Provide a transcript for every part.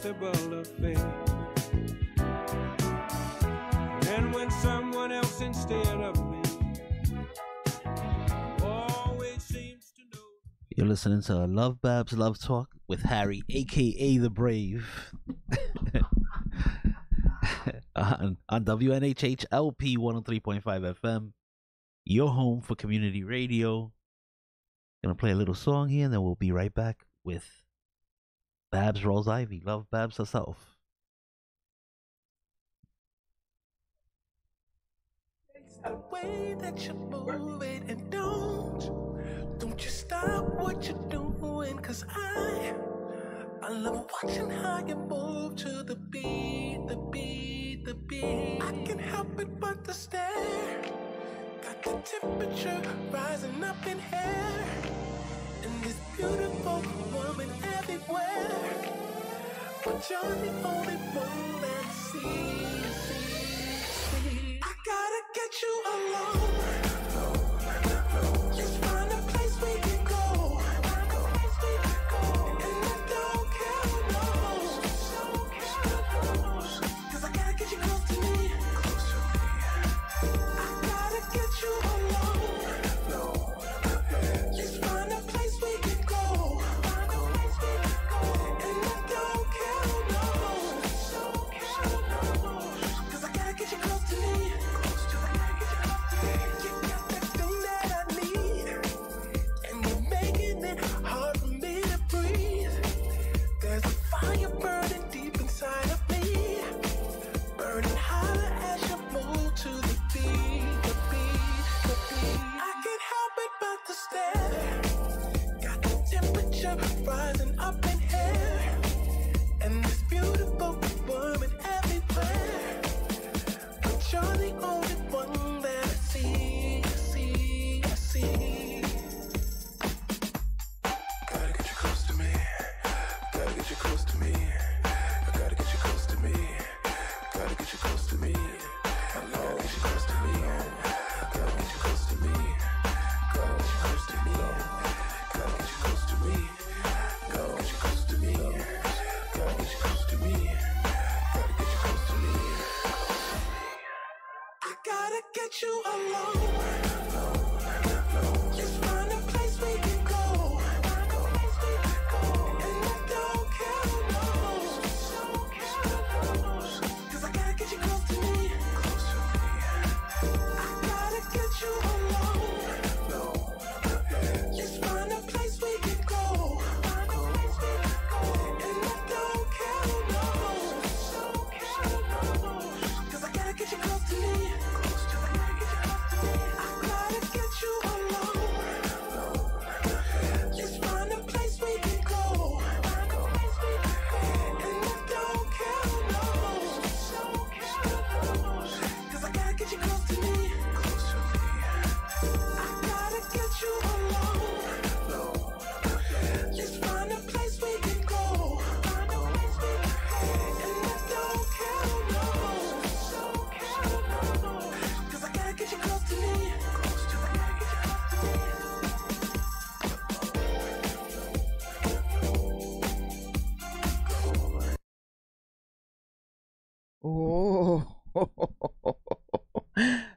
impossible affair. And when someone else instead of me always seems to know. You're listening to Lovebabz Love Talk with Harry, aka the Brave, on WNHH LP 103.5 FM, your home for community radio. Gonna play a little song here, and then we'll be right back with Babz Rolls Ivy, Lovebabz herself. The way that you move it, and don't you stop what you're doing, cause I love watching how you move to the beat, the beat, the beat. I can't help it but to stare. Got the temperature rising up in here, and this beautiful woman everywhere, but you're the only one that sees. I gotta get you alone. Just find a place we can go. And I don't care no. Cause I gotta get you close to me. I gotta get you alone. Just find a place we can go. And I don't care no. Cause I gotta get you close to me. Rising up in here, and this beautiful woman everywhere, but you're the only one that I see, I see. Gotta get you close to me, gotta get you close to me, I gotta get you close to me, gotta get you close to me, I gotta get you close to me, gotta get you close to me, gotta get you close to me, gotta get you close to me. Gotta get you close to me. Gotta get you close to me. Gotta get you close to me. I gotta get you alone. Just find a place we can go. And I don't care no. Cause I gotta get you close to me. I gotta get you alone. Just find a place we can go. Get you close to me. I gotta get you alone. Just find a place we can go. And I don't care no. Cause I gotta get you close to me. I gotta get you alone. Just find a place we can go. And I don't care no. Cause I gotta get you close to me. Oh,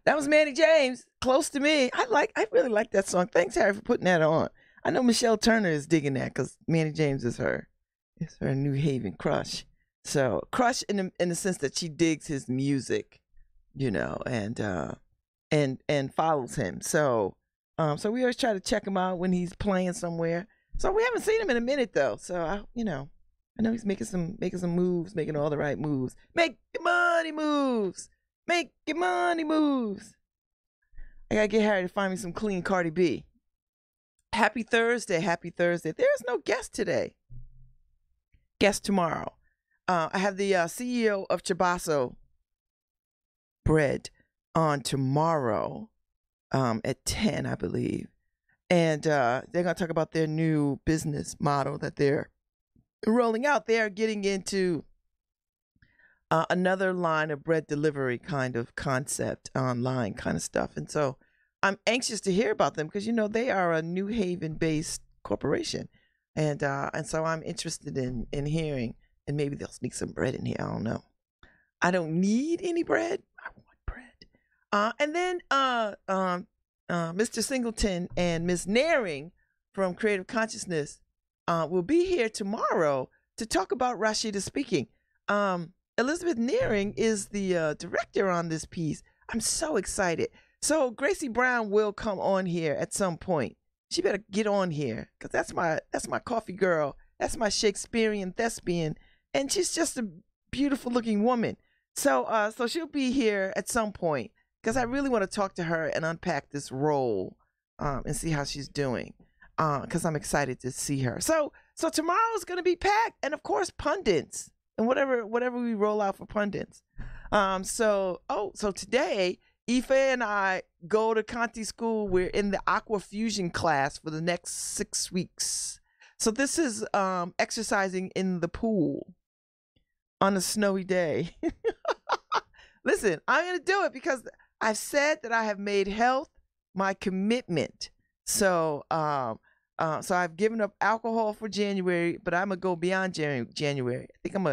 that was Manny James, Close to Me. I really like that song. Thanks, Harry, for putting that on. I know Michelle Turner is digging that because Manny James is her New Haven crush. So crush in the sense that she digs his music, you know, and follows him. So we always try to check him out when he's playing somewhere. So we haven't seen him in a minute though. So I know he's making some moves, making all the right moves. Make your money moves. Make your money moves. I gotta get Harry to find me some clean Cardi B. Happy Thursday, happy Thursday. There's no guest today. Guest tomorrow. I have the CEO of Chibasso Bread on tomorrow at 10, I believe. And they're going to talk about their new business model that they're rolling out. They're getting into another line of bread delivery kind of concept, online kind of stuff. And so I'm anxious to hear about them because, they are a New Haven-based corporation. And so I'm interested in hearing And maybe they'll sneak some bread in here. I don't know. I don't need any bread. I want bread. And then Mr. Singleton and Miss Naring from Creative Consciousness will be here tomorrow to talk about Rashida Speaking. Elizabeth Nearing is the director on this piece. I'm so excited. So Gracie Brown will come on here at some point. She better get on here because that's my coffee girl. That's my Shakespearean thespian, and she's just a beautiful looking woman. So so she'll be here at some point because I really want to talk to her and unpack this role and see how she's doing because I'm excited to see her. So tomorrow's going to be packed, and of course pundits and whatever we roll out for pundits. So today Ife and I go to Conti School. We're in the Aqua Fusion class for the next 6 weeks. So this is exercising in the pool on a snowy day. Listen, I'm going to do it because I've said that I have made health my commitment. So I've given up alcohol for January, but I'm going to go beyond January. I think I'm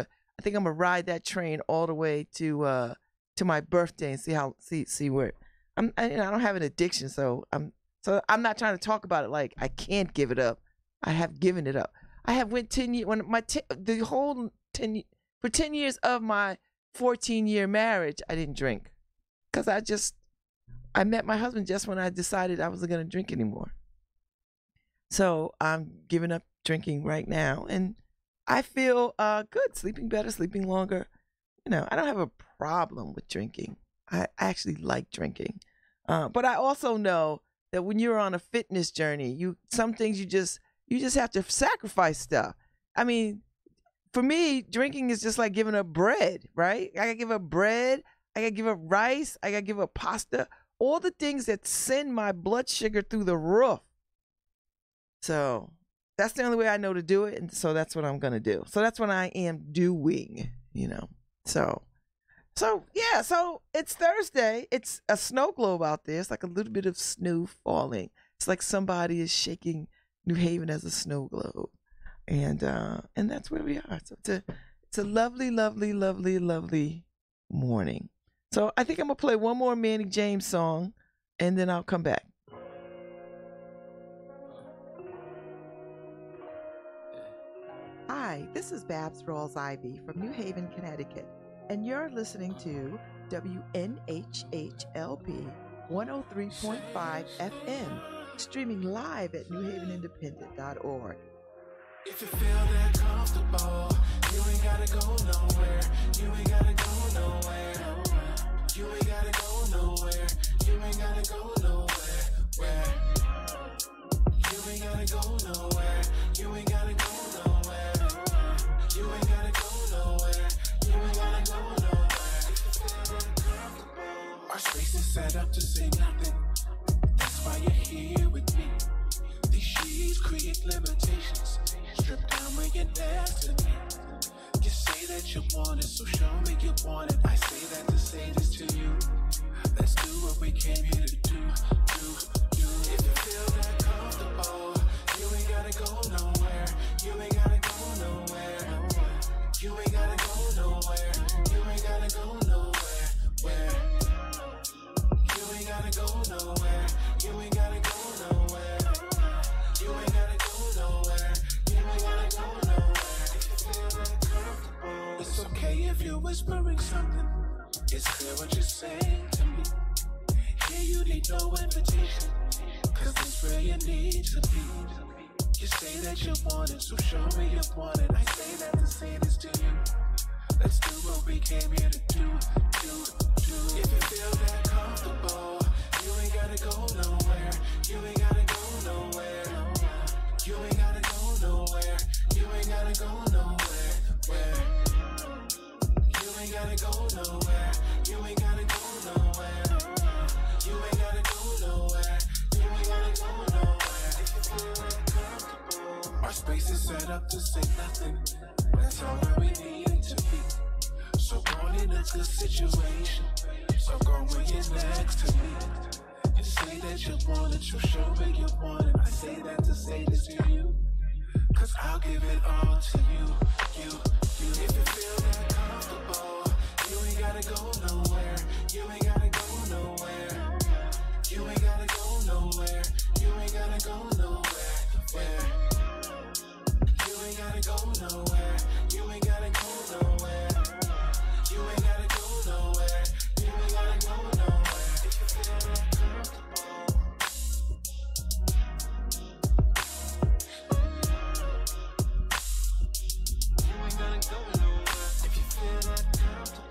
gonna ride that train all the way to my birthday and see where I don't have an addiction, so I'm not trying to talk about it like I can't give it up. I have given it up. I have went 10 years for 10 years of my 14-year marriage. I didn't drink because I met my husband just when I decided I wasn't gonna drink anymore. So I'm giving up drinking right now, and I feel good, sleeping better, sleeping longer. I don't have a problem with drinking. I actually like drinking. But I also know that when you're on a fitness journey, some things you just have to sacrifice stuff. I mean, for me, drinking is just like giving up bread, right? I gotta give up bread, I gotta give up rice, I gotta give up pasta, all the things that send my blood sugar through the roof. So that's the only way I know to do it, and so that's what I'm gonna do. So that's what I am doing, So yeah, so it's Thursday. It's a snow globe out there. It's like a little bit of snow falling. It's like somebody is shaking New Haven as a snow globe, and that's where we are. So it's a lovely, lovely, lovely, lovely morning. So I think I'm gonna play one more Manny James song, and then I'll come back. Hi, this is Babz Rawls Ivy from New Haven, Connecticut, and you're listening to WNHHLP 103.5 FM, streaming live at newhavenindependent.org. If you feel that comfortable, you ain't gotta go nowhere. You ain't gotta go nowhere. You ain't gotta go nowhere. You ain't gotta go nowhere. Where? You ain't gotta go nowhere. You ain't gotta go nowhere. You ain't gotta go nowhere. You ain't gotta go nowhere. If you feel that comfortable. Our space is set up to say nothing. That's why you're here with me. These sheets create limitations. Strip down when you're next to me. You say that you want it, so show me you want it. I say that to say this to you. Let's do what we came here to do. If you feel that comfortable, you ain't gotta go nowhere. You ain't gotta go nowhere. You ain't gotta go nowhere. You ain't gotta go nowhere. Where? You ain't gotta go nowhere. You ain't gotta go nowhere. You ain't gotta go nowhere. You ain't gotta go nowhere. If you feel that comfortable, it's okay if you're whispering something. It's clear what you're saying to me. Here you need no invitation, cause it's where you need to be. You say that you want it, so show me you want it. I say that to say this to you. Let's do what we came here to do. If you feel that comfortable, you ain't gotta go nowhere. You ain't gotta go nowhere. You ain't gotta go nowhere. You ain't gotta go nowhere. Where? You ain't gotta go nowhere. You ain't gotta go nowhere. You ain't gotta go nowhere. You ain't gotta go nowhere. If you feel that comfortable. Our space is set up to say nothing. That's all that we need to be. So born in a good situation. So go when you're next to me. You say that you want it, you show me you want it. I say that to say this to you. Cause I'll give it all to you. If you feel that comfortable, you ain't gotta go nowhere. You ain't gotta go nowhere. You ain't gotta go nowhere. You ain't gotta go nowhere. Where? You ain't gotta go nowhere. You ain't gotta go nowhere. You ain't gotta go nowhere. You ain't gotta go nowhere. If you feel that comfortable. You ain't gotta go nowhere. If you feel that comfortable.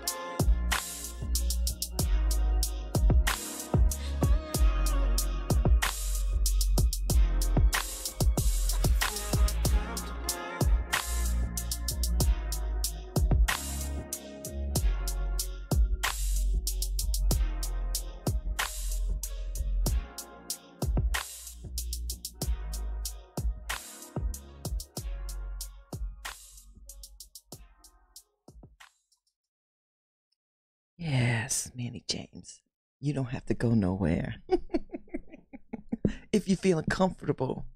Yes, Manny James. You don't have to go nowhere. If you're feeling comfortable.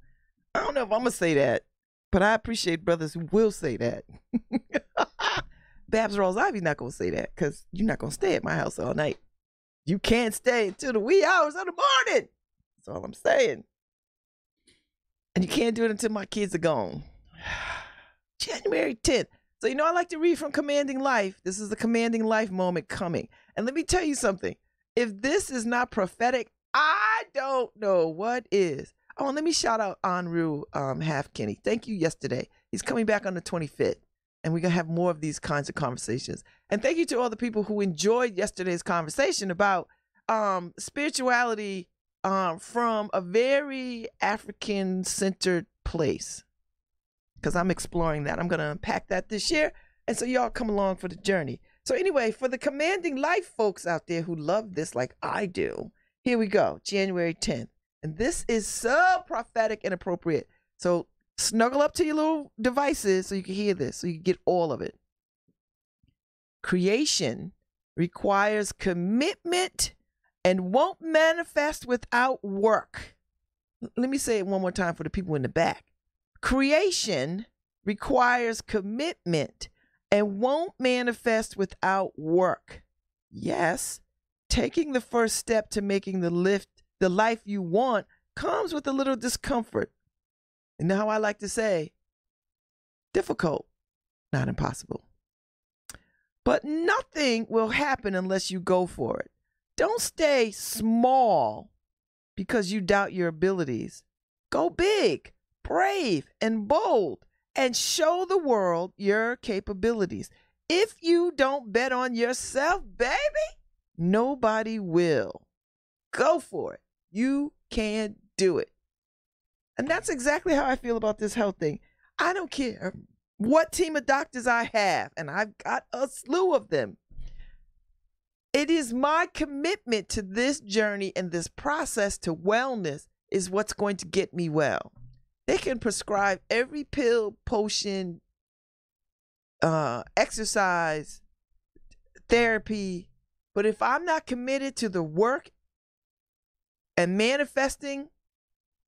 I don't know if I'm going to say that, but I appreciate brothers who will say that. Babz Rawls Ivy's not going to say that because you're not going to stay at my house all night. You can't stay until the wee hours of the morning. That's all I'm saying. And you can't do it until my kids are gone. January 10th. So, I like to read from Commanding Life. This is the Commanding Life moment coming. And let me tell you something. If this is not prophetic, I don't know what is. Oh, and let me shout out Anru Halfkenny. Thank you yesterday. He's coming back on the 25th. And we're going to have more of these kinds of conversations. And thank you to all the people who enjoyed yesterday's conversation about spirituality from a very African-centered place. Because I'm exploring that. I'm going to unpack that this year. And so y'all come along for the journey. So anyway, for the Commanding Life folks out there who love this like I do, here we go, January 10th. And this is so prophetic and appropriate. So snuggle up to your little devices so you can hear this, so you can get all of it. Creation requires commitment and won't manifest without work. Let me say it one more time for the people in the back. Creation requires commitment and won't manifest without work. Yes, taking the first step to making the life you want comes with a little discomfort. And now I like to say, difficult, not impossible. But nothing will happen unless you go for it. Don't stay small because you doubt your abilities. Go big, brave, and bold, and show the world your capabilities. If you don't bet on yourself, baby, nobody will. Go for it. You can do it. And that's exactly how I feel about this health thing. I don't care what team of doctors I have, and I've got a slew of them. It is my commitment to this journey and this process to wellness is what's going to get me well. They can prescribe every pill, potion, exercise, therapy, but if I'm not committed to the work and manifesting,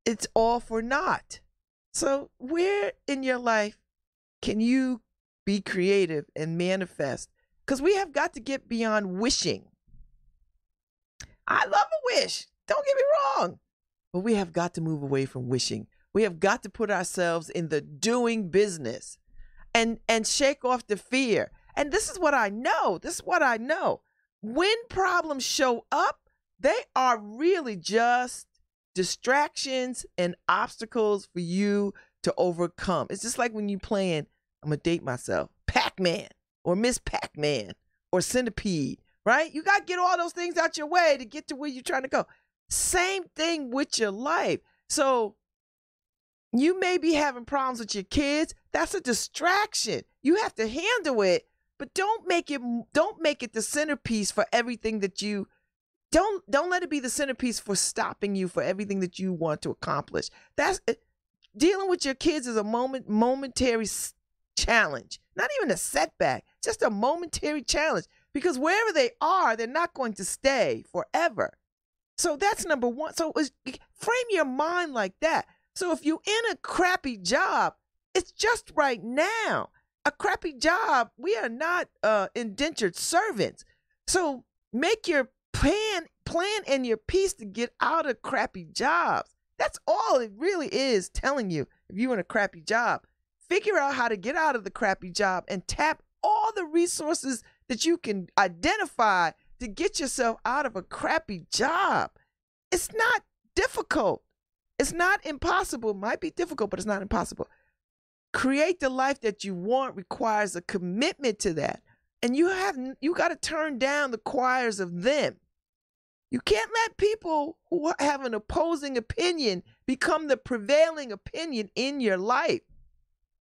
it's all for naught. So where in your life can you be creative and manifest? Because we have got to get beyond wishing. I love a wish. Don't get me wrong. But we have got to move away from wishing. We have got to put ourselves in the doing business and shake off the fear. And this is what I know. This is what I know. When problems show up, they are really just distractions and obstacles for you to overcome. It's just like when you playing, I'm going to date myself, Pac-Man or Miss Pac-Man or Centipede, right? You got to get all those things out your way to get to where you're trying to go. Same thing with your life. So you may be having problems with your kids. That's a distraction. You have to handle it, but don't make it the centerpiece for everything that you don't let it be the centerpiece for stopping you for everything that you want to accomplish. That's dealing with your kids is a momentary challenge, not even a setback, just a momentary challenge, because wherever they are, they're not going to stay forever. So that's number one. So frame your mind like that. So if you're in a crappy job, it's just right now. a crappy job. We are not indentured servants. So make your plan and your piece to get out of crappy jobs. That's all it really is telling you. If you're in a crappy job, figure out how to get out of the crappy job and tap all the resources that you can identify to get yourself out of a crappy job. It's not difficult. It's not impossible. It might be difficult, but it's not impossible. Create the life that you want requires a commitment to that. And you got to turn down the choirs of them. You can't let people who have an opposing opinion become the prevailing opinion in your life.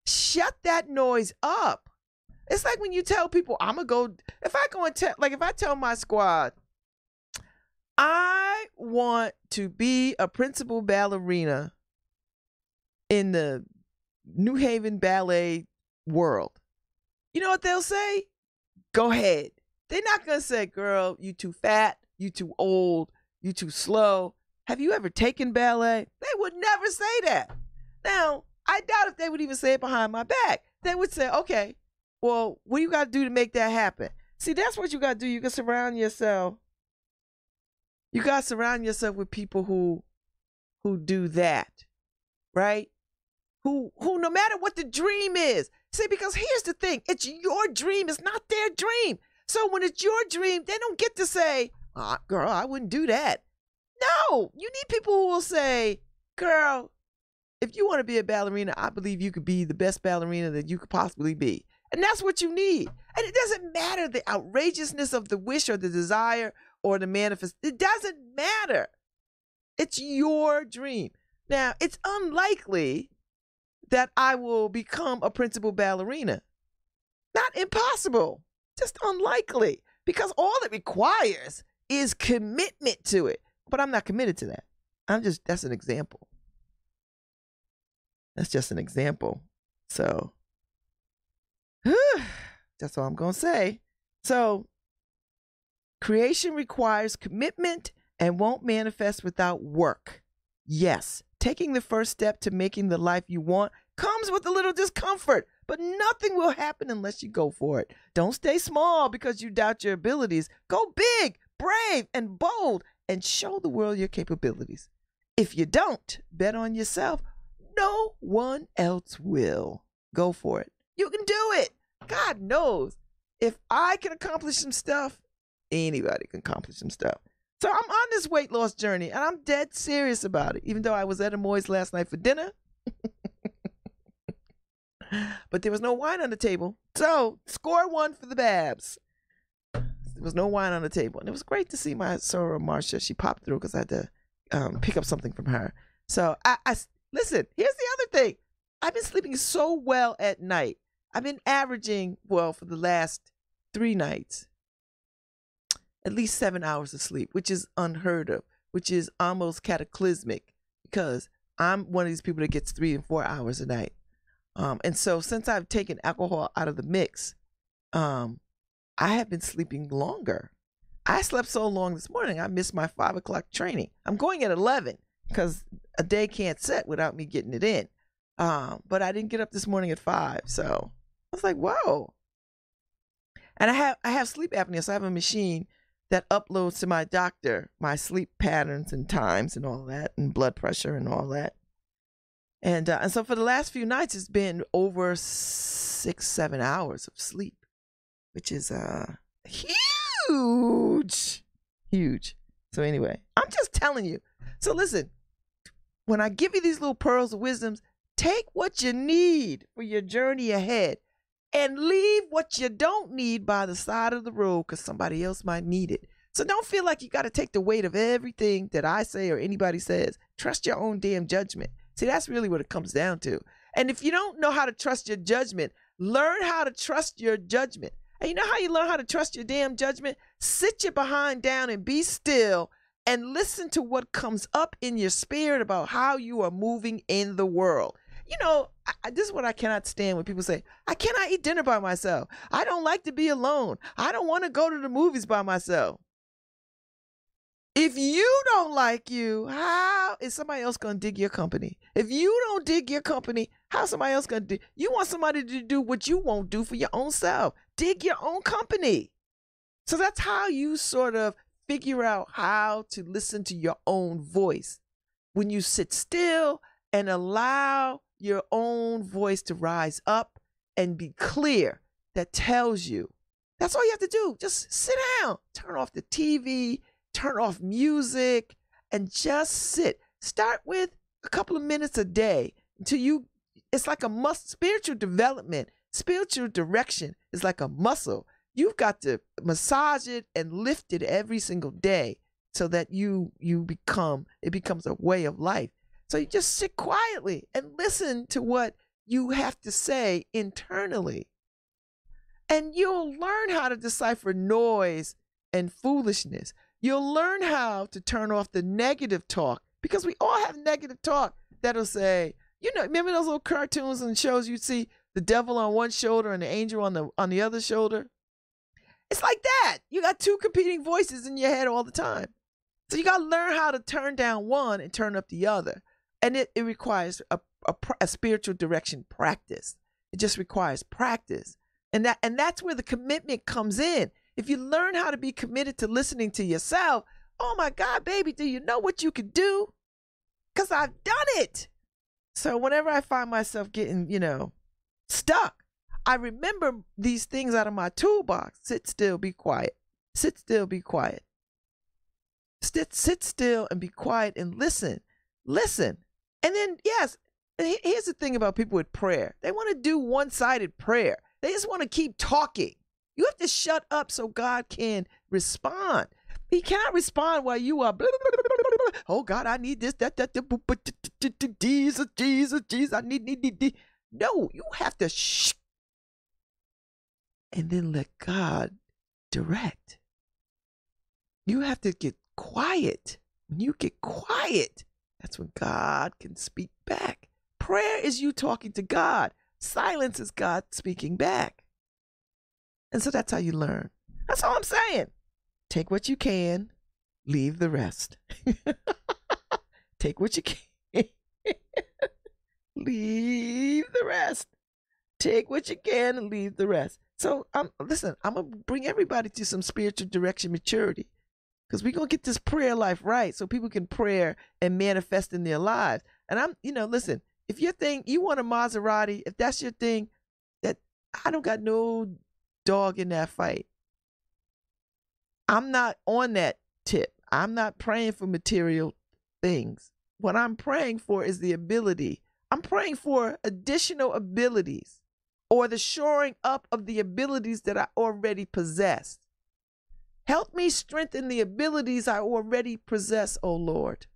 Shut that noise up. It's like when you tell people, I'm going to go, if I tell my squad, I want to be a principal ballerina in the New Haven ballet world. You know what they'll say? Go ahead. They're not going to say, girl, you too fat, you too old, you too slow. Have you ever taken ballet? They would never say that. Now, I doubt if they would even say it behind my back. They would say, okay, well, what do you got to do to make that happen? See, that's what you got to do. You can surround yourself. You got to surround yourself with people who do that, right? Who no matter what the dream is. See, because here's the thing. It's your dream. It's not their dream. So when it's your dream, they don't get to say, oh, girl, I wouldn't do that. No, you need people who will say, girl, if you want to be a ballerina, I believe you could be the best ballerina that you could possibly be. And that's what you need. And it doesn't matter the outrageousness of the wish or the desire or the manifest. It doesn't matter. It's your dream. Now, it's unlikely that I will become a principal ballerina. Not impossible, just unlikely. Because all it requires is commitment to it. But I'm not committed to that. That's an example. That's just an example. So, that's all I'm going to say. So, creation requires commitment and won't manifest without work. Yes, taking the first step to making the life you want comes with a little discomfort, but nothing will happen unless you go for it. Don't stay small because you doubt your abilities. Go big, brave, and bold, and show the world your capabilities. If you don't, bet on yourself. No one else will. Go for it. You can do it. God knows, if I can accomplish some stuff, anybody can accomplish some stuff. So I'm on this weight loss journey, and I'm dead serious about it, even though I was at Amoy's last night for dinner. But there was no wine on the table. So, score one for the Babz. There was no wine on the table. And it was great to see my soror, Marcia. She popped through because I had to pick up something from her. So, I listen, here's the other thing. I've been sleeping so well at night. I've been averaging, well, for the last 3 nights, at least 7 hours of sleep, which is unheard of, which is almost cataclysmic because I'm one of these people that gets 3 and 4 hours a night. And so since I've taken alcohol out of the mix, I have been sleeping longer. I slept so long this morning, I missed my 5 o'clock training. I'm going at 11 because a day can't set without me getting it in. But I didn't get up this morning at 5. So I was like, whoa. And I have sleep apnea, so I have a machine that uploads to my doctor my sleep patterns and times and all that, and blood pressure and all that. And so for the last few nights, it's been over 6-7 hours of sleep, which is huge. So anyway, I'm just telling you. So listen, when I give you these little pearls of wisdoms, take what you need for your journey ahead and leave what you don't need by the side of the road because somebody else might need it. So don't feel like you got to take the weight of everything that I say or anybody says. Trust your own damn judgment. See, that's really what it comes down to. And if you don't know how to trust your judgment, learn how to trust your judgment. And you know how you learn how to trust your damn judgment? Sit your behind down and be still and listen to what comes up in your spirit about how you are moving in the world. You know, this is what I cannot stand when people say, I cannot eat dinner by myself. I don't like to be alone. I don't want to go to the movies by myself. If you don't like you, how is somebody else going to dig your company? If you don't dig your company, how's somebody else going to do? You want somebody to do what you won't do for your own self. Dig your own company. So that's how you sort of figure out how to listen to your own voice. When you sit still and allow your own voice to rise up and be clear, that tells you. That's all you have to do. Just sit down, turn off the TV, turn off music, and just sit. Start with a couple of minutes a day until it's like a muscle. Spiritual development, spiritual direction is like a muscle. You've got to massage it and lift it every single day so that it becomes a way of life. So you just sit quietly and listen to what you have to say internally. And you'll learn how to decipher noise and foolishness. You'll learn how to turn off the negative talk, because we all have negative talk that'll say, remember those little cartoons and shows you'd see the devil on one shoulder and the angel on the other shoulder? It's like that. You got two competing voices in your head all the time. So you got to learn how to turn down one and turn up the other. And it requires a spiritual direction practice. It just requires practice. And that's where the commitment comes in. If you learn how to be committed to listening to yourself, oh my God, baby, do you know what you could do? Because I've done it. So whenever I find myself getting, stuck, I remember these things out of my toolbox. Sit still, be quiet. Sit still, be quiet. Sit still and be quiet and listen. Listen. And then, yes, here's the thing about people with prayer. They want to do one-sided prayer. They just want to keep talking. You have to shut up so God can respond. He cannot respond while you are, blah, blah, blah, blah, blah. Oh God, I need this, that, Jesus, I need. No, you have to shh. And then let God direct. You have to get quiet. When you get quiet, that's when God can speak back. Prayer is you talking to God. Silence is God speaking back. And so that's how you learn. That's all I'm saying. Take what you can, leave the rest. Take what you can, leave the rest. Take what you can and leave the rest. So listen, I'm going to bring everybody to some spiritual direction maturity, because we're going to get this prayer life right so people can pray and manifest in their lives. And listen, if your thing, you want a Maserati, if that's your thing, that I don't got no dog in that fight. I'm not on that tip. I'm not praying for material things. What I'm praying for is the ability. I'm praying for additional abilities, or the shoring up of the abilities that I already possess. Help me strengthen the abilities I already possess, O Lord.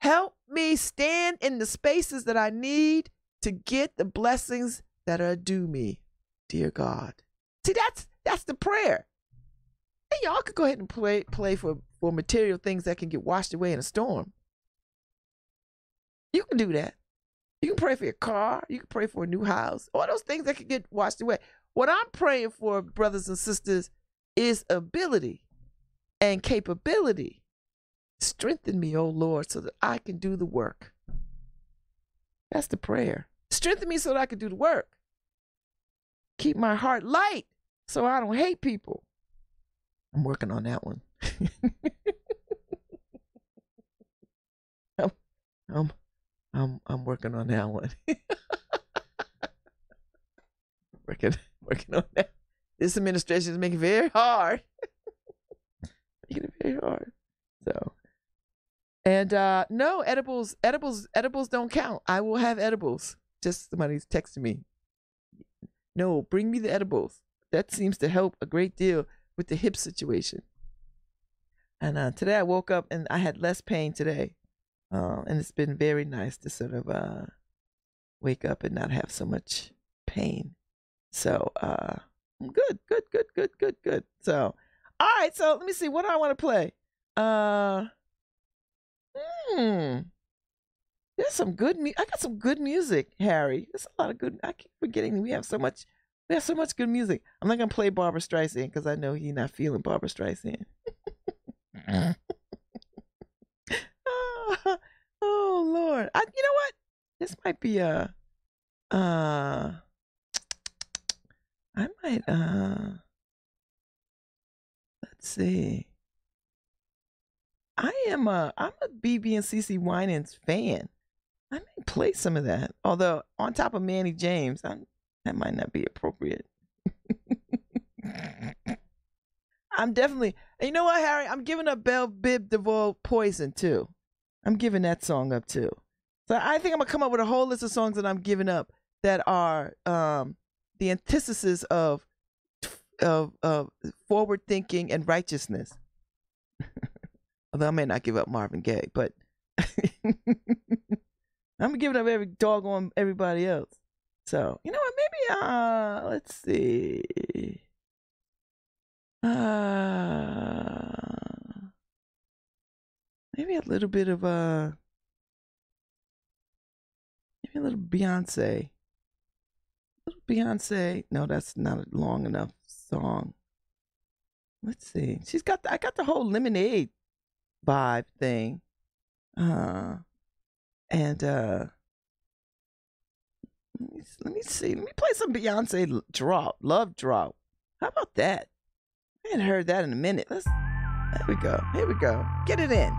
Help me stand in the spaces that I need to get the blessings that are due me, dear God. See, that's the prayer. And y'all could go ahead and play for material things that can get washed away in a storm. You can do that. You can pray for your car. You can pray for a new house. All those things that can get washed away. What I'm praying for, brothers and sisters, is ability and capability. Strengthen me, O Lord, so that I can do the work. That's the prayer. Strengthen me so that I can do the work. Keep my heart light so I don't hate people. I'm working on that one. I'm working on that one. working on that. This administration is making it very hard. Making it very hard. So, and no, edibles don't count. I will have edibles. Just somebody's texting me. No, bring me the edibles. That seems to help a great deal with the hip situation. And today I woke up and I had less pain today. And it's been very nice to sort of wake up and not have so much pain. So good. So, all right. So let me see. What do I want to play? There's some good I got some good music, Harry. There's a lot of good. I keep forgetting we have so much good music. I'm not gonna play Barbra Streisand because I know he's not feeling Barbra Streisand. Oh Lord. You know what? This might be a I might let's see. I'm a BB and CC Winans fan. I may play some of that. Although on top of Manny James, that might not be appropriate. I'm definitely, and you know what, Harry? I'm giving up Belle Bib DeVoe Poison too. I'm giving that song up too. So I think I'm gonna come up with a whole list of songs that I'm giving up that are the antithesis of forward thinking and righteousness. Although I may not give up Marvin Gaye, but I'm giving up every dog on everybody else. So you know what? Maybe let's see. Maybe a little bit of maybe a little Beyonce. Beyonce. No, that's not a long enough song. Let's see. I got the whole Lemonade vibe thing. And let me see. Let me play some Beyonce Love Drop. How about that? I hadn't heard that in a minute. There we go. Here we go. Get it in.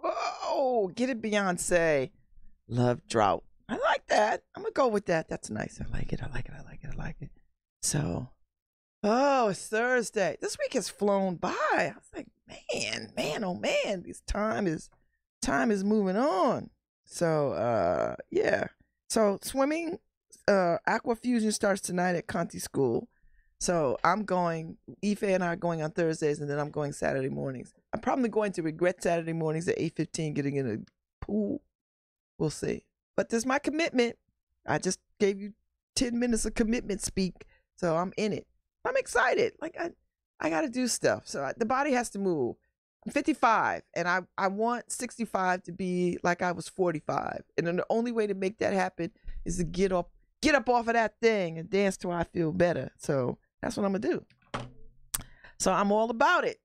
Oh, get it, Beyonce. Love Drought. I like that. I'm gonna go with that. That's nice. I like it. I like it. I like it. I like it. So, oh, it's Thursday. This week has flown by. I was like, man, oh man, this time is moving on. So, yeah. So swimming, aqua fusion starts tonight at Conti School. So I'm going. Ife and I are going on Thursdays, and then I'm going Saturday mornings. I'm probably going to regret Saturday mornings at 8:15 getting in a pool. We'll see. But there's my commitment. I just gave you 10 minutes of commitment speak, so I'm in it. I'm excited. Like I got to do stuff. So the body has to move. I'm 55, and I want 65 to be like I was 45. And then the only way to make that happen is to get up off of that thing and dance till I feel better. So that's what I'm gonna do. So I'm all about it,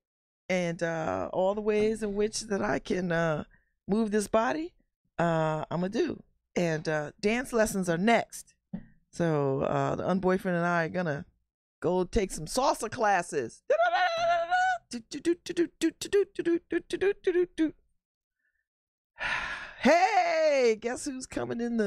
and all the ways in which that I can move this body, I'm gonna do. And dance lessons are next. So the unboyfriend and I are gonna go take some salsa classes. Hey, guess who's coming in?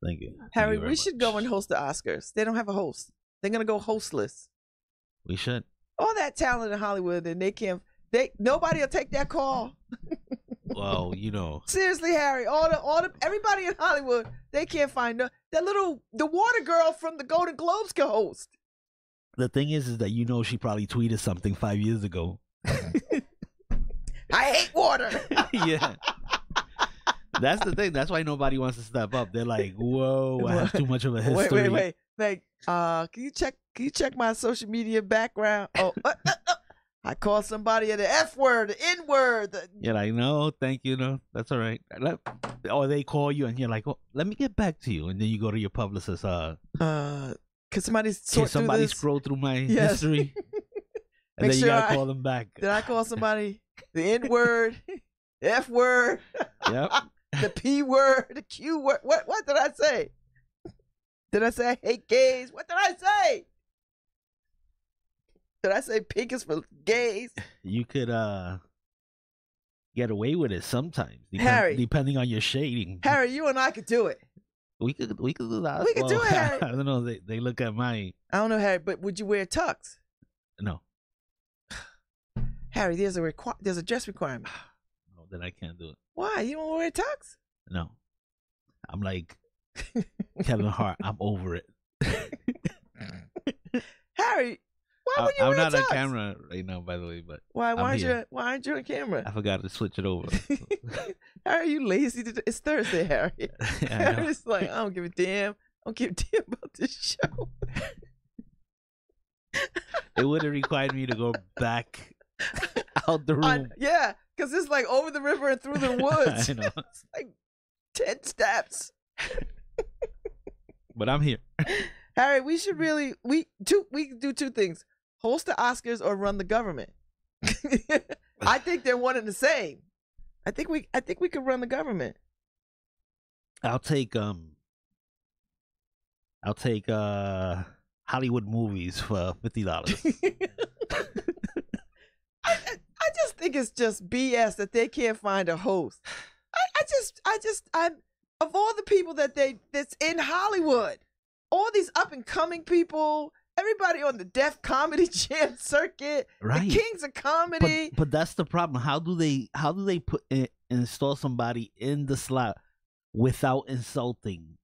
Thank you. Harry, Thank you we should go and host the Oscars. They don't have a host. They're gonna go hostless. We should. All that talent in Hollywood, and nobody will take that call. Well, you know. Seriously, Harry, everybody in Hollywood, they can't find the water girl from the Golden Globes can host. The thing is that she probably tweeted something 5 years ago. I hate water. Yeah. That's the thing. That's why nobody wants to step up. They're like, whoa, I have too much of a history. Wait. Like, can you check my social media background? Oh, I called somebody the F word, the N word. You're like, no, thank you, no, that's all right. Or they call you and you're like, oh, let me get back to you, and then you go to your publicist. Can somebody scroll through my history? And then you gotta call them back. Did I call somebody the N word, F word? Yep. The P word, the Q word. What did I say? Did I say I hate gays? What did I say? Did I say pink is for gays? You could get away with it sometimes, Harry, depending on your shading. Harry, you and I could do it. We could do that. We could do it, Harry. I don't know. They look at my. I don't know, Harry, but would you wear tux? No. Harry, there's a dress requirement. No, then I can't do it. Why? You don't wear tux? No. I'm like Kevin Hart. I'm over it. Harry, why would you I'm wear not tux? on camera right now, by the way, but why aren't you on camera? I forgot to switch it over. Harry, you lazy? It's Thursday, Harry. Yeah, Harry's like, I don't give a damn. I don't give a damn about this show. It would have required me to go back out the room. Yeah, because it's like over the river and through the woods. I know. It's like 10 steps. But I'm here. Harry, we should really we can do two things: host the Oscars or run the government. I think they're one and the same. I think we could run the government. I'll take Hollywood movies for $50. I just think it's just BS that they can't find a host. I'm of all the people that's in Hollywood, all these up and coming people, everybody on the Def Comedy Jam circuit, right? The Kings of Comedy. But that's the problem. How do they install somebody in the slot without insulting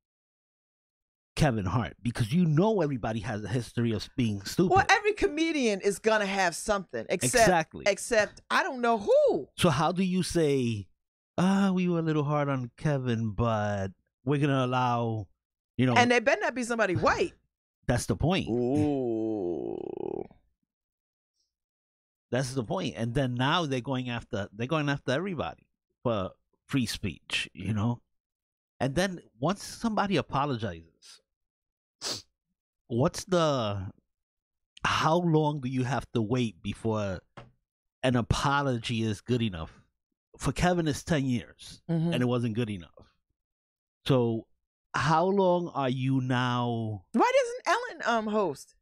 Kevin Hart? Because everybody has a history of being stupid. Well, every comedian is gonna have something, except I don't know who. So how do you say, we were a little hard on Kevin, but we're gonna allow, and they better not be somebody white. That's the point. Ooh. That's the point. And then now they're going after everybody for free speech, And then once somebody apologizes, how long do you have to wait before an apology is good enough for Kevin, it's 10 years, Mhm. and it wasn't good enough. So, how long are you now? Why doesn't Ellen host?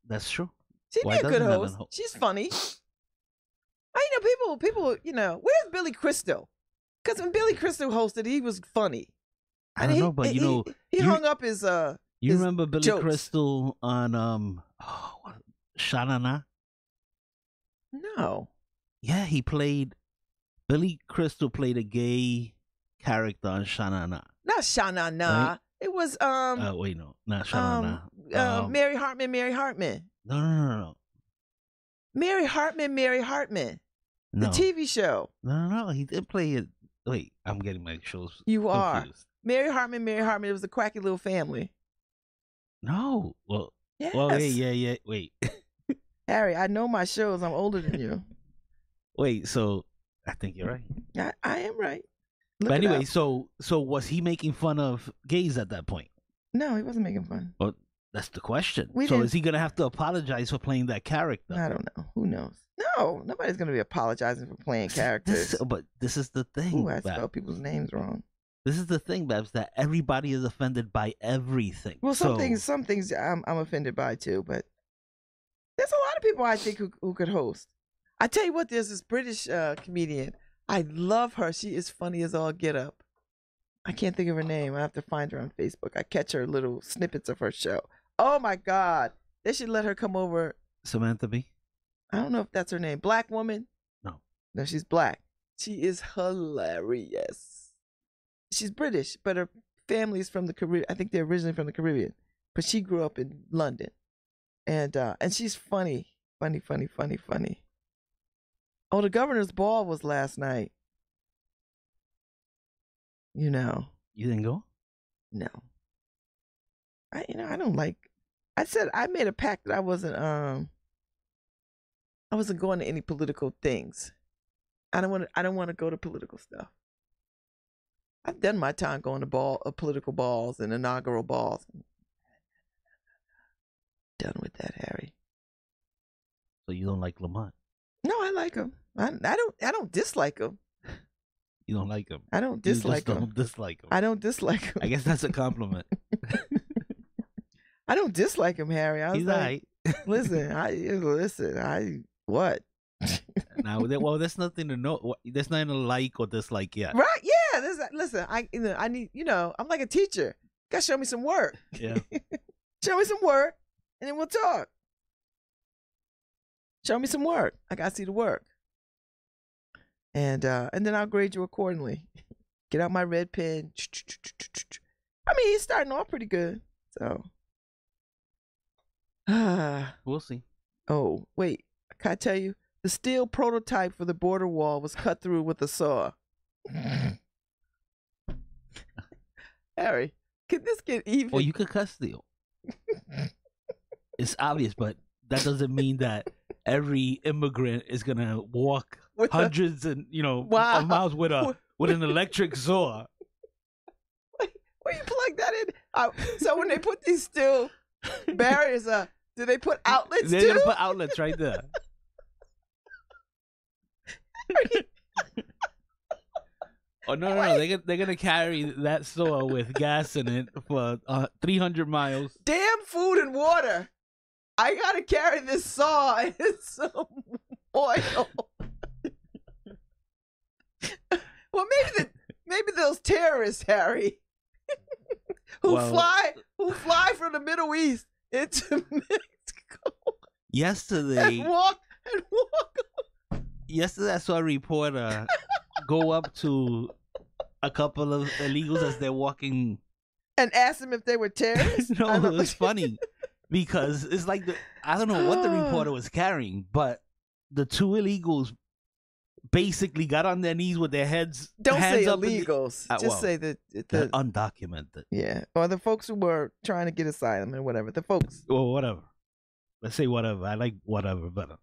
That's true. She'd Why be a good doesn't Ellen host. host? She's funny. People, where's Billy Crystal? Because when Billy Crystal hosted, he was funny. I don't know, but he you hung up his you his remember Billy jokes. Crystal on Sha-Na-Na? No. Yeah, Billy Crystal played a gay character on Sha-Na-Na. Not Sha-Na-Na. Right? It was Wait, no, not Sha-Na-Na. Mary Hartman. No. Mary Hartman. No. The TV show. No. He did play it. Wait, I'm getting my shows. You are. confused. Mary Hartman. It was a quacky little family. No. Well, Yes. yeah. Wait. Harry, I know my shows. I'm older than you. Wait, so I think you're right. I am right. Look But it anyway, up. so was he making fun of gays at that point? No, he wasn't making fun. Well, that's the question. We So didn't- is he gonna have to apologize for playing that character? I don't know. Who knows? No, nobody's gonna be apologizing for playing characters. But this is the thing. Ooh, I Babz. spelled people's names wrong. This is the thing, Babz, that everybody is offended by everything. Well, So- some things I'm offended by too, but there's a lot of people I think who could host. I tell you what, there's this British comedian. I love her. She is funny as all get up. I can't think of her name. I have to find her on Facebook. I catch her little snippets of her show. Oh my God, they should let her come over. Samantha Bee? I don't know if that's her name. Black woman? No, she's black. She is hilarious. She's British, but her family's from the Caribbean. I think they're originally from the Caribbean, but she grew up in London, and she's funny. Oh, the governor's ball was last night. You didn't go? No. I don't like. I said I made a pact that I wasn't going to any political things. I don't want to go to political stuff. I've done my time going to political balls and inaugural balls. Done with that, Harry. So you don't like Lamont? No, I like him. I don't dislike him. You don't like him? I don't You just dislike him. don't dislike him. I don't dislike him. I guess that's a compliment. I don't dislike him, Harry. I was He's like, alright. What? Now, well, there's nothing to know. There's nothing to like or dislike yet. Right? Yeah. Listen. I need. I'm like a teacher. Got to show me some work. Yeah. Show me some work, and then we'll talk. Show me some work. I got to see the work, and then I'll grade you accordingly. Get out my red pen. I mean, he's starting off pretty good. So, We'll see. oh wait, can I tell you? The steel prototype for the border wall was cut through with a saw. Harry, can this get even? Well, you could cut steel. It's obvious, but that doesn't mean that every immigrant is gonna walk With a- hundreds and Wow. of miles with an electric saw. Where you plug that in? So when they put these steel barriers up, do they put outlets They're too? gonna put outlets right there. Oh no! They're gonna carry that saw with gas in it for 300 miles. Damn food and water. I gotta carry this saw and some oil. Well, maybe those terrorists, Harry, who Well- fly from the Middle East into Mexico Yesterday, and walk. yesterday I saw a reporter go up to a couple of illegals as they're walking. And ask them if they were terrorists. No, I it don't- was funny because it's like I don't know what the reporter was carrying, but the two illegals basically got on their knees with their heads. Don't hands say up in the- illegals. Just well, say that They're undocumented. yeah, or the folks who were trying to get asylum and whatever. The folks. Or whatever. Let's say whatever. I like whatever better.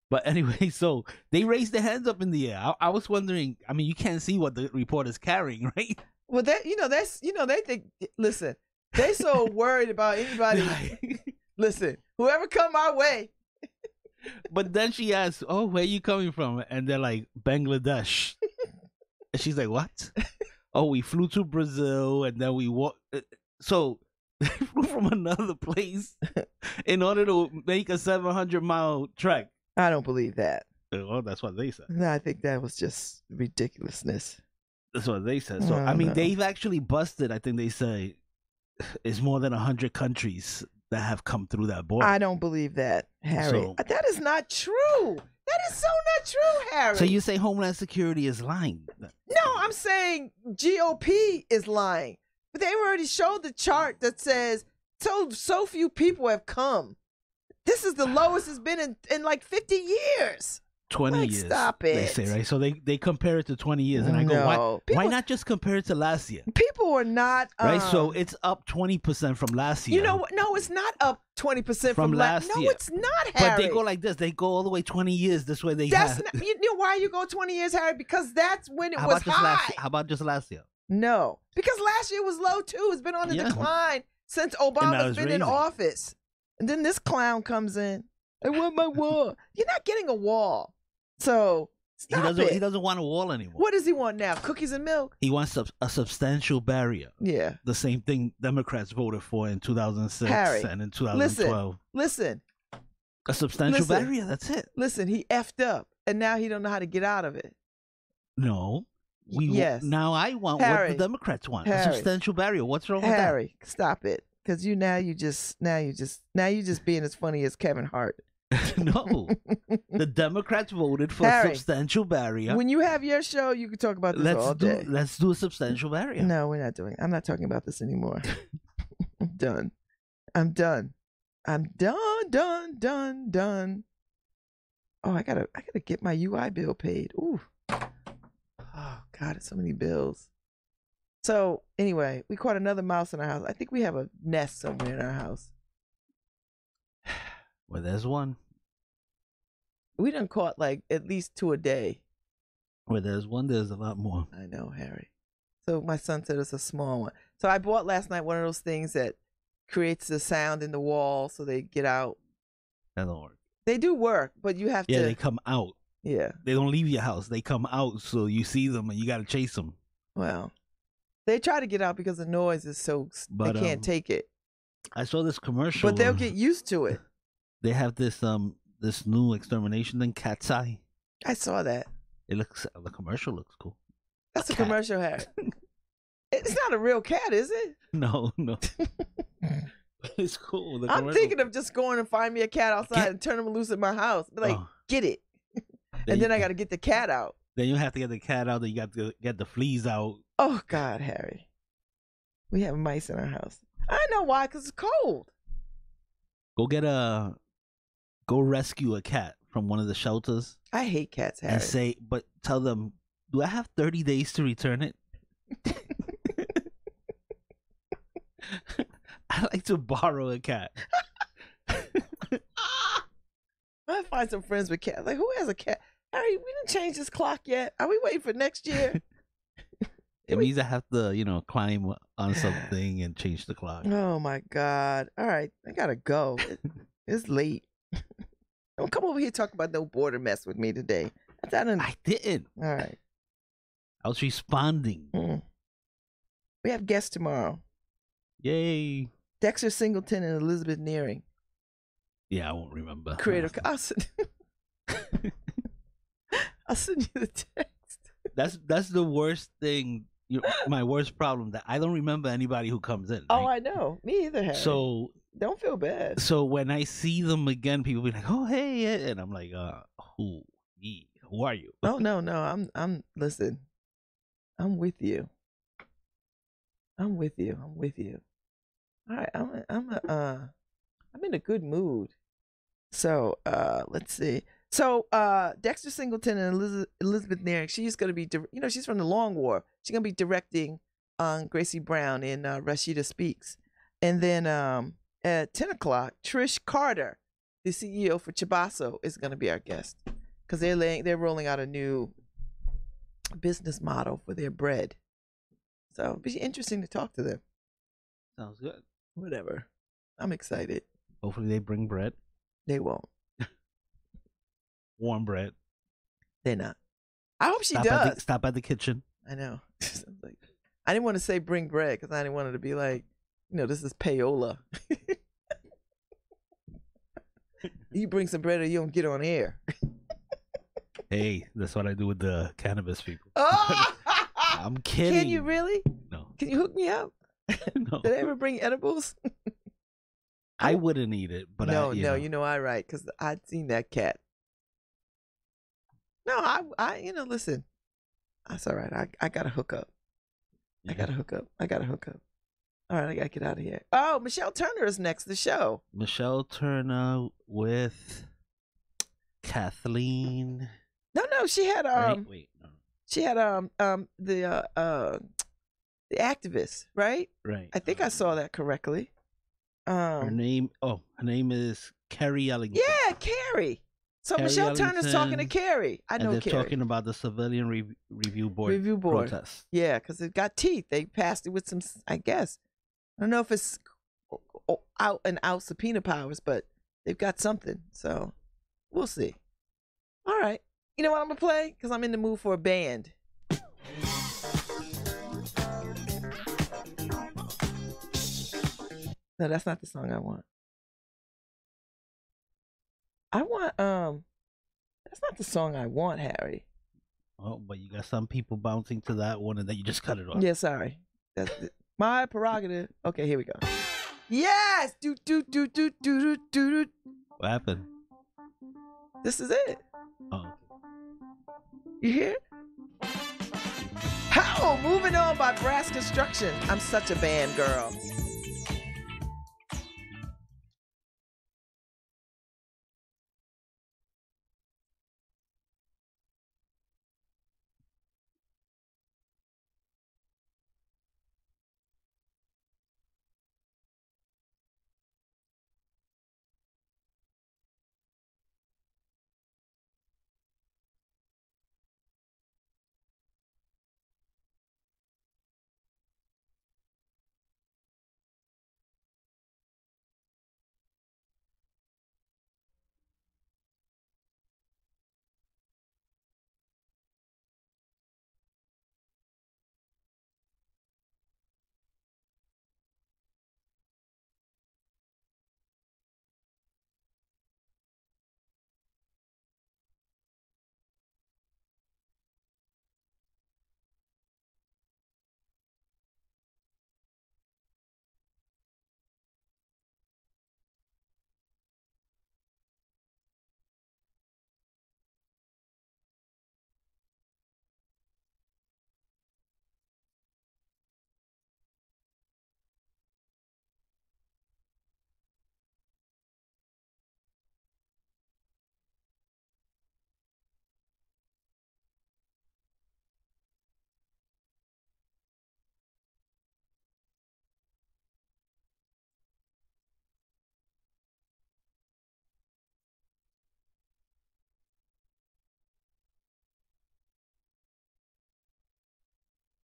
But anyway, so they raised their hands up in the air. I was wondering. I mean, you can't see what the reporter's carrying, right? Well, they think. Listen, they so worried about anybody. Listen, whoever come our way, But then she asks, "Oh, where you coming from?" And they're like, "Bangladesh." And she's like, "What?" "Oh, we flew to Brazil and then we walked." So they flew from another place in order to make a 700-mile trek. I don't believe that. Well, that's what they said. No, I think that was just ridiculousness. That's what they said. So I mean, No. they've actually busted. I think they say it's more than 100 countries that have come through that border. I don't believe that, Harry. So- That is not true. That is so not true, Harry. So you say Homeland Security is lying? No, I'm saying GOP is lying. But they've already showed the chart that says so few people have come. This is the lowest it's been in like 50 years. 20 Like, years. stop They it. say, right? So they compare it to 20 years, and I go, No. why People- not just compare it to last year? People are not Right? So it's up 20% from last year. you know what? No, it's not up 20% From from last No, year. it's not, But Harry. they go like this. They go all the way 20 years. This way they That's have. not, you know why you go 20 years, Harry? Because that's when it How was about just high. last? How about just last year? No, because last year was low too. It's been on the Yeah. decline since now Obama's it's been in raising. office. And then this clown comes in. I want my wall. You're not getting a wall. So He stop doesn't. it. He doesn't want a wall anymore. What does he want now? Cookies and milk? He wants a substantial barrier. Yeah. The same thing Democrats voted for in 2006 Harry, and in 2012. Listen. A substantial listen. barrier. That's it. Listen. He effed up, and now he don't know how to get out of it. No. Yes. Now I want Harry, what the Democrats want. A Harry, substantial barrier. What's wrong with that? Harry, stop it. Because you just being as funny as Kevin Hart. No. The Democrats voted for Harry, a substantial barrier. When you have your show, you can talk about this all day. Let's do a substantial barrier. No, we're not doing. I'm not talking about this anymore. I'm done. I'm done. I'm done. Oh, I gotta get my UI bill paid. Ooh. Oh God, it's so many bills. So anyway, we caught another mouse in our house. I think we have a nest somewhere in our house. Well, there's one. We done caught like at least 2 a day. Where there's one, there's a lot more. I know, Harry. So my son said it's a small one. So I bought last night one of those things that creates the sound in the wall so they get out. That don't work. They do work, but you have Yeah, to. they come out. Yeah. They don't leave your house. They come out, so you see them and you got to chase them. Well, they try to get out because the noise is so But, they can't take it. I saw this commercial. But they'll get used to it. They have this new extermination thing, Cat's Eye. I saw that. The commercial looks cool. That's a cat. commercial, Harry. It's not a real cat, is it? No. It's cool. The I'm commercial- thinking of just going and find me a cat outside Cat- and turn him loose in my house. Be like, Oh. get it. And then I got to get the cat out. Then you have to get the cat out. Then you got to get the fleas out. Oh, God, Harry. We have mice in our house. I know why, because it's cold. Go rescue a cat from one of the shelters I hate cats, Harry. but tell them, do I have 30 days to return it? I like to borrow a cat. I find some friends with cats. Like, who has a cat? Harry, we didn't change this clock yet. Are we waiting for next year? It means I have to, climb on something and change the clock. Oh, my God. All right. I got to go. It's late. Don't come over here talking about no border mess with me today. I didn't. All right. I was responding. We have guests tomorrow. Yay. Dexter Singleton and Elizabeth Nearing. Yeah, I won't remember. Creator. I'll send you the text. That's the worst thing. My worst problem that I don't remember anybody who comes in. Oh, right? I know. Me either, Harry. So don't feel bad. So when I see them again, people be like, "Oh, hey," and I'm like, "Who are you?" Oh no. I'm listen. I'm with you. I'm with you. All right. I'm in a good mood. So let's see. So Dexter Singleton and Elizabeth Nearing. She's gonna be, she's from the Long War. She's gonna be directing Gracie Brown in Rashida Speaks, and then at 10 o'clock, Trish Carter, the CEO for Chibasso, is gonna be our guest because they're rolling out a new business model for their bread. So it'll be interesting to talk to them. Sounds good. Whatever. I'm excited. Hopefully they bring bread. They won't. warm bread. They're not. I hope she does. Stop at the kitchen. I know. Like, I didn't want to say bring bread because I didn't want it to be like, this is payola. You bring some bread or you don't get on air. Hey, that's what I do with the cannabis people. Oh! I'm kidding. Can you really? No. Can you hook me up? No. Did I ever bring edibles? I wouldn't eat it, but no, I right, because I'd seen that cat. No, I listen. That's all right. I gotta hook up. I gotta hook up. All right, I gotta get out of here. Oh, Michelle Turner is next to the show. Michelle Turner with Kathleen. No, she had Wait, no. She had the activist, right? Right. I think I saw that correctly. Her name is Carrie Ellington. Yeah, Carrie. So Carrie Michelle Turner's talking to Carrie. I know and they're Carrie. talking about the Civilian Review Board protest. Yeah, because it got teeth. They passed it with some, I guess. I don't know if it's out subpoena powers, but they've got something. So we'll see. All right. You know what I'm going to play? Because I'm in the mood for a band. No, that's not the song I want. That's not the song I want, Harry. Oh, but you got some people bouncing to that one and then you just cut it off. Yeah, sorry. That's my prerogative. Okay, here we go. Yes! Do. What happened? This is it. Oh. You hear? How? Moving On by Brass Construction. I'm such a band girl.